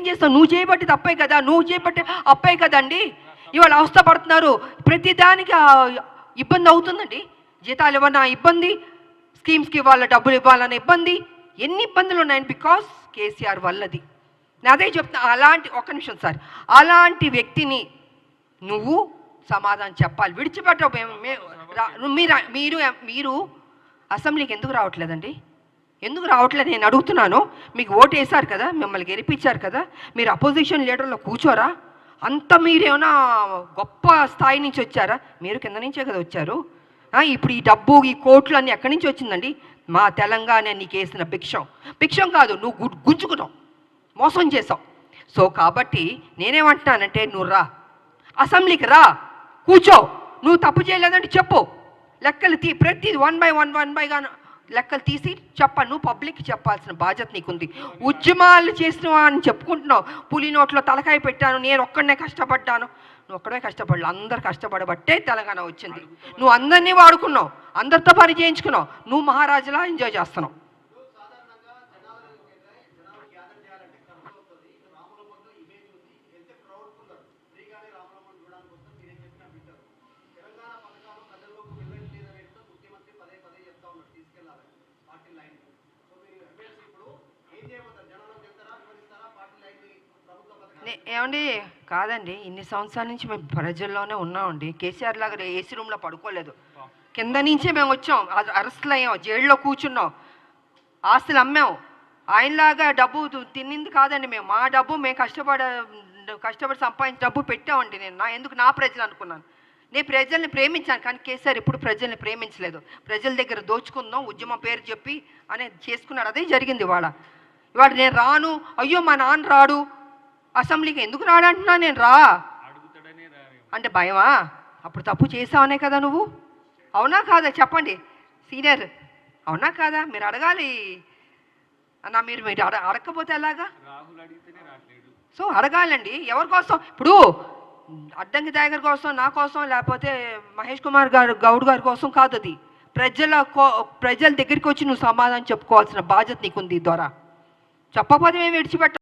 చేస్తావు? నువ్వు చేయబట్టి తప్పే కదా, నువ్వు చేయబట్టి అప్పే కదండి. ఇవాళ అవస్థ పడుతున్నారు, ప్రతిదానికి ఇబ్బంది అవుతుందండి. జీతాలు ఇవ్వనా ఇబ్బంది, స్కీమ్స్కి ఇవ్వాల డబ్బులు ఇవ్వాలన్న ఇబ్బంది, ఎన్ని ఇబ్బందులు ఉన్నాయని బికాస్ కేసీఆర్ వల్లది. నేను అదే చెప్తున్నా. అలాంటి ఒక్క నిమిషం సార్, అలాంటి వ్యక్తిని నువ్వు సమాధానం చెప్పాలి. విడిచిపెట్టవు. మీరు అసెంబ్లీకి ఎందుకు రావట్లేదండి? ఎందుకు రావట్లేదు నేను అడుగుతున్నాను. మీకు ఓటు వేశారు కదా, మిమ్మల్ని గెలిపించారు కదా, మీరు అపోజిషన్ లీడర్లో కూర్చోరా? అంత మీరేమైనా గొప్ప స్థాయి నుంచి వచ్చారా? మీరు కింద నుంచే కదా వచ్చారు. ఇప్పుడు ఈ డబ్బు ఈ కోట్లు అన్నీ ఎక్కడి నుంచి వచ్చిందండి? మా తెలంగాణ నీకు వేసిన భిక్షం కాదు, నువ్వు గుంజుకున్నావు, మోసం చేసావు. సో కాబట్టి నేనేమంటున్నానంటే నువ్వు రా, అసెంబ్లీకి రా, కూర్చో. నువ్వు తప్పు చేయలేదంటే చెప్పు, లెక్కలు ప్రతి వన్ బైగా లెక్కలు తీసి చెప్పాలి. నువ్వు పబ్లిక్కి చెప్పాల్సిన బాధ్యత నీకుంది. ఉద్యమాలు చేసినవా అని చెప్పుకుంటున్నావు. పులి నోట్లో తలకాయ పెట్టాను, నేను ఒక్కడనే కష్టపడ్డాను. నువ్వు ఒక్కడే కష్టపడలే, అందరు కష్టపడబట్టే తెలంగాణ వచ్చింది. నువ్వు అందరినీ వాడుకున్నావు, అందరితో పని చేయించుకున్నావు, నువ్వు మహారాజులా ఎంజాయ్ చేస్తున్నావు. ఏమండి కాదండి, ఇన్ని సంవత్సరాల నుంచి మేము ప్రజల్లోనే ఉన్నామండి. కేసీఆర్ లాగా ఏసీ రూమ్లో పడుకోలేదు, కింద నుంచే మేము వచ్చాం, అరెస్టులు అయ్యాం, జైల్లో కూర్చున్నాం, ఆస్తులు అమ్మాం. ఆయనలాగా డబ్బు తిన్నింది కాదండి మేము. మా డబ్బు మేము కష్టపడి సంపాదించిన డబ్బు పెట్టామండి. నేను ఎందుకు నా ప్రజలు అనుకున్నాను. నేను ప్రజల్ని ప్రేమించాను, కానీ కేసీఆర్ ఎప్పుడు ప్రజల్ని ప్రేమించలేదు. ప్రజల దగ్గర దోచుకుందాం, ఉద్యమం పేరు చెప్పి అనేది చేసుకున్నాడు. అదే జరిగింది. ఇవాళ నేను రాను, అయ్యో మా నాన్న రాడు అసెంబ్లీకి, ఎందుకు రాడంటున్నా నేను రా అంటే భయమా? అప్పుడు తప్పు చేసావనే కదా నువ్వు. అవునా కాదా చెప్పండి సీనియర్, అవునా కాదా? మీరు అడగాలి అన్న. మీరు అడగకపోతే ఎలాగా? సో అడగాలండి. ఎవరి కోసం? ఇప్పుడు అడ్డంకి టైగర్ కోసం, నా కోసం, లేకపోతే మహేష్ కుమార్ గౌడ్ గారి కోసం కాదు. అది ప్రజల దగ్గరికి వచ్చి నువ్వు సమాధానం చెప్పుకోవాల్సిన బాధ్యత నీకుంది. ద్వారా చెప్పకపోతే మేము విడిచిపెట్టాం.